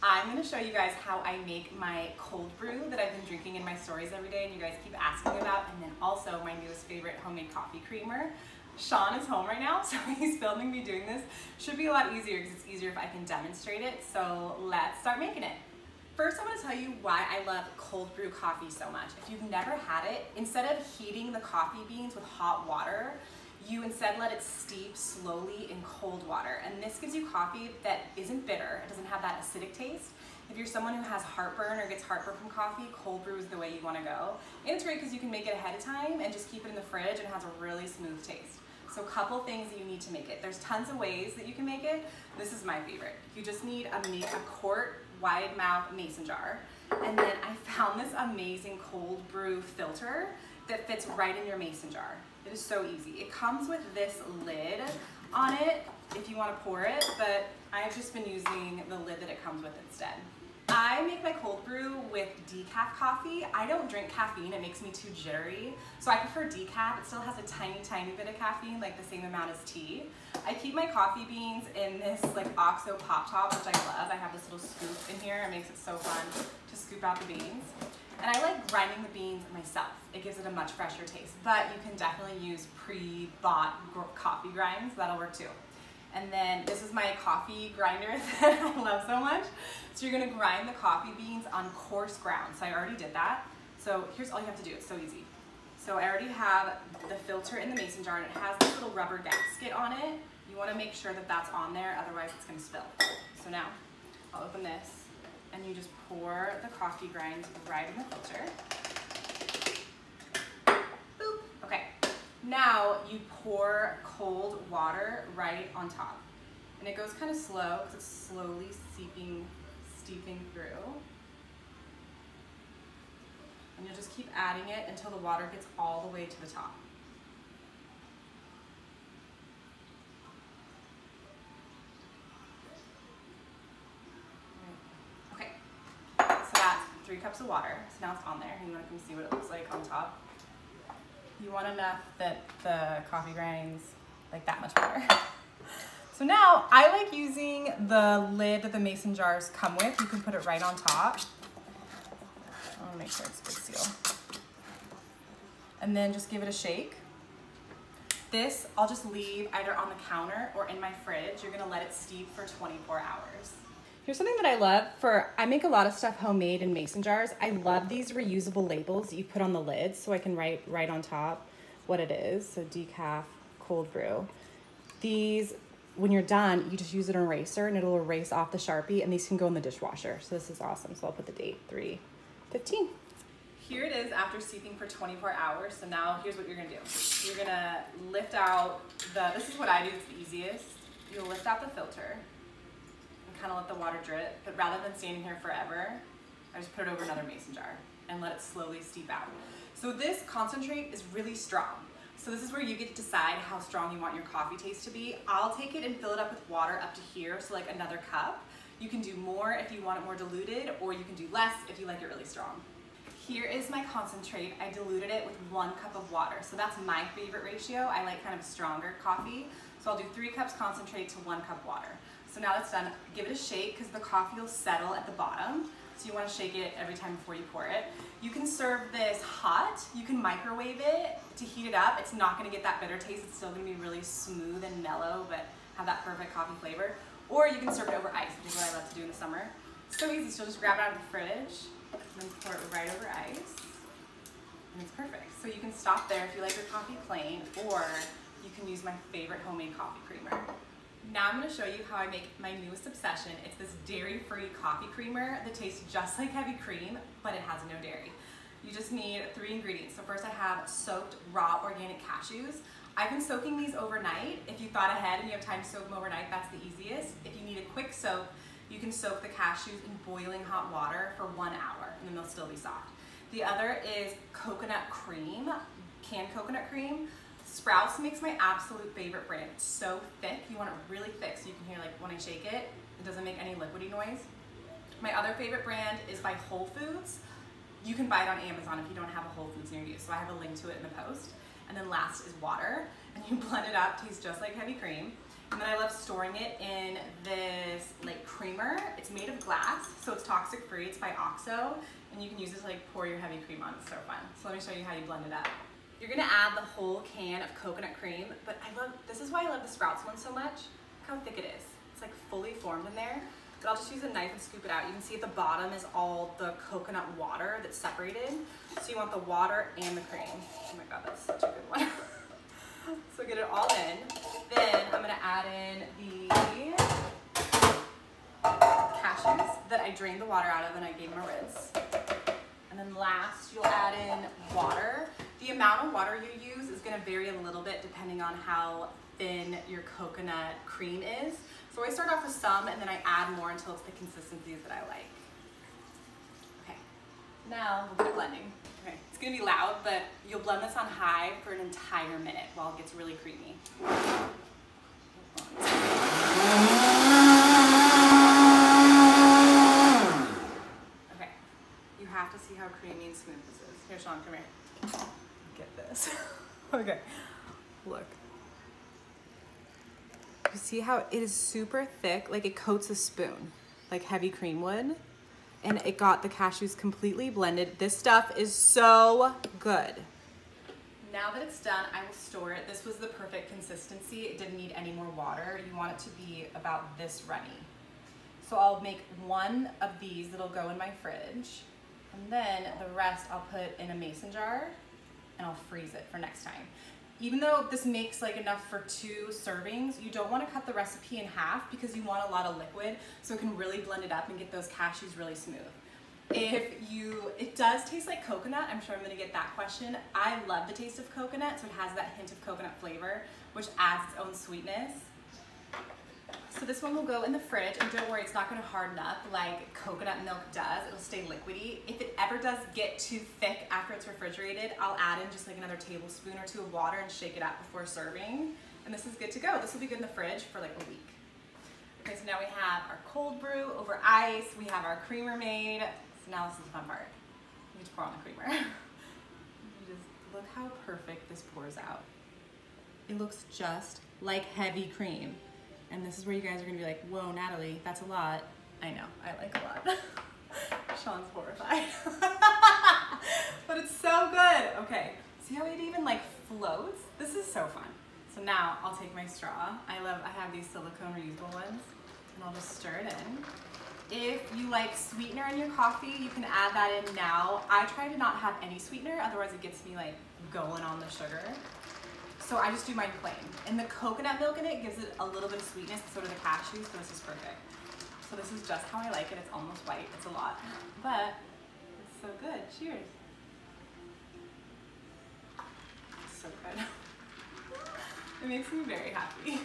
I'm gonna show you guys how I make my cold brew that I've been drinking in my stories every day and you guys keep asking about, and then also my newest favorite homemade coffee creamer. Sean is home right now, so he's filming me doing this. Should be a lot easier because it's easier if I can demonstrate it, so let's start making it. First, I'm gonna tell you why I love cold brew coffee so much. If you've never had it, instead of heating the coffee beans with hot water, you instead let it steep slowly in cold water. And this gives you coffee that isn't bitter. It doesn't have that acidic taste. If you're someone who has heartburn or gets heartburn from coffee, cold brew is the way you wanna go. And it's great because you can make it ahead of time and just keep it in the fridge and it has a really smooth taste. So a couple things that you need to make it. There's tons of ways that you can make it. This is my favorite. You just need a quart wide mouth mason jar. And then I found this amazing cold brew filter that fits right in your mason jar. It is so easy. It comes with this lid on it if you want to pour it, but I've just been using the lid that it comes with instead. I make my cold brew with decaf coffee. I don't drink caffeine, it makes me too jittery. So I prefer decaf. It still has a tiny, tiny bit of caffeine, like the same amount as tea. I keep my coffee beans in this like OXO pop top, which I love. I have this little scoop in here. It makes it so fun to scoop out the beans. And I like grinding the beans myself. It gives it a much fresher taste, but you can definitely use pre-bought coffee grinds. That'll work too. And then this is my coffee grinder that I love so much. So you're gonna grind the coffee beans on coarse ground. So I already did that. So here's all you have to do, it's so easy. So I already have the filter in the mason jar and it has this little rubber gasket on it. You wanna make sure that that's on there, otherwise it's gonna spill. So now, I'll open this and you just pour the coffee grind right in the filter. Boop, okay. Now you pour cold water right on top. And it goes kind of slow because it's slowly steeping through. And you'll just keep adding it until the water gets all the way to the top. Okay, so that's 3 cups of water. So now it's on there. You want to come see what it looks like on top. You want enough that the coffee grinds like that much water. So now I like using the lid that the mason jars come with. You can put it right on top. I want to make sure it's a good seal. And then just give it a shake. This I'll just leave either on the counter or in my fridge. You're gonna let it steep for 24 hours. Here's something that I love I make a lot of stuff homemade in mason jars. I love these reusable labels that you put on the lid so I can write right on top what it is. So decaf, cold brew. These, when you're done, you just use an eraser and it'll erase off the Sharpie, and these can go in the dishwasher. So this is awesome. So I'll put the date, 3/15. Here it is after steeping for 24 hours. So now here's what you're gonna do. You're gonna lift out this is what I do, it's the easiest. You'll lift out the filter and kind of let the water drip, but rather than standing here forever, I just put it over another mason jar and let it slowly steep out. So this concentrate is really strong. So this is where you get to decide how strong you want your coffee taste to be. I'll take it and fill it up with water up to here, so like another cup. You can do more if you want it more diluted, or you can do less if you like it really strong. Here is my concentrate. I diluted it with 1 cup of water. So that's my favorite ratio. I like kind of stronger coffee. So I'll do 3 cups concentrate to 1 cup water. So now that's done, give it a shake because the coffee will settle at the bottom. So you want to shake it every time before you pour it. You can serve this hot. You can microwave it to heat it up. It's not going to get that bitter taste. It's still going to be really smooth and mellow, but have that perfect coffee flavor. Or you can serve it over ice, which is what I love to do in the summer. So easy. So just grab it out of the fridge and then pour it right over ice. And it's perfect. So you can stop there if you like your coffee plain, or you can use my favorite homemade coffee creamer. Now I'm going to show you how I make my newest obsession. It's this dairy-free coffee creamer that tastes just like heavy cream, but it has no dairy. You just need 3 ingredients. So first I have soaked raw organic cashews. I've been soaking these overnight. If you thought ahead and you have time to soak them overnight, that's the easiest. If you need a quick soak, you can soak the cashews in boiling hot water for 1 hour, and then they'll still be soft. The other is coconut cream, canned coconut cream. Sprouts makes my absolute favorite brand. It's so thick, you want it really thick so you can hear, like when I shake it, it doesn't make any liquidy noise. My other favorite brand is by Whole Foods. You can buy it on Amazon if you don't have a Whole Foods near you, so I have a link to it in the post. And then last is water, and you blend it up, tastes just like heavy cream. And then I love storing it in this like creamer. It's made of glass, so it's toxic free. It's by OXO, and you can use it to like pour your heavy cream on. It's so fun. So let me show you how you blend it up. You're gonna add the whole can of coconut cream, but this is why I love the Sprouts one so much. Look how thick it is. It's like fully formed in there. But I'll just use a knife and scoop it out. You can see at the bottom is all the coconut water that's separated. So you want the water and the cream. Oh my God, that's such a good one. So get it all in. Then I'm gonna add in the cashews that I drained the water out of and I gave them a rinse. And then last, you'll add in water. The amount of water you use is gonna vary a little bit depending on how thin your coconut cream is. So I start off with some and then I add more until it's the consistencies that I like. Okay, now we'll get blending. Okay, it's gonna be loud, but you'll blend this on high for an entire minute while it gets really creamy. Okay, you have to see how creamy and smooth this is. Here, Sean, come here. Get this. Okay, look. You see how it is super thick, like it coats a spoon, like heavy cream would, and it got the cashews completely blended. This stuff is so good. Now that it's done, I will store it. This was the perfect consistency. It didn't need any more water. You want it to be about this runny. So I'll make one of these that'll go in my fridge, and then the rest I'll put in a mason jar and I'll freeze it for next time. Even though this makes like enough for 2 servings, you don't want to cut the recipe in half because you want a lot of liquid so it can really blend it up and get those cashews really smooth. It does taste like coconut. I'm sure I'm going to get that question. I love the taste of coconut, so it has that hint of coconut flavor, which adds its own sweetness. So this one will go in the fridge, and don't worry, it's not going to harden up like coconut milk does. It'll stay liquidy. If it ever does get too thick after it's refrigerated, I'll add in just like another tablespoon or 2 of water and shake it up before serving. And this is good to go. This will be good in the fridge for like a week. Okay, so now we have our cold brew over ice. We have our creamer made. So now this is the fun part. We need to pour on the creamer. Just look how perfect this pours out. It looks just like heavy cream. And this is where you guys are gonna be like, whoa, Natalie, that's a lot. I know, I like a lot. Sean's horrified. But it's so good. Okay, see how it even like floats? This is so fun. So now I'll take my straw. I have these silicone reusable ones, and I'll just stir it in. If you like sweetener in your coffee, you can add that in now. I try to not have any sweetener, otherwise it gets me like going on the sugar. So I just do mine plain. And the coconut milk in it gives it a little bit of sweetness, so do the cashews, so this is perfect. So this is just how I like it. It's almost white, it's a lot, but it's so good. Cheers. It's so good. It makes me very happy.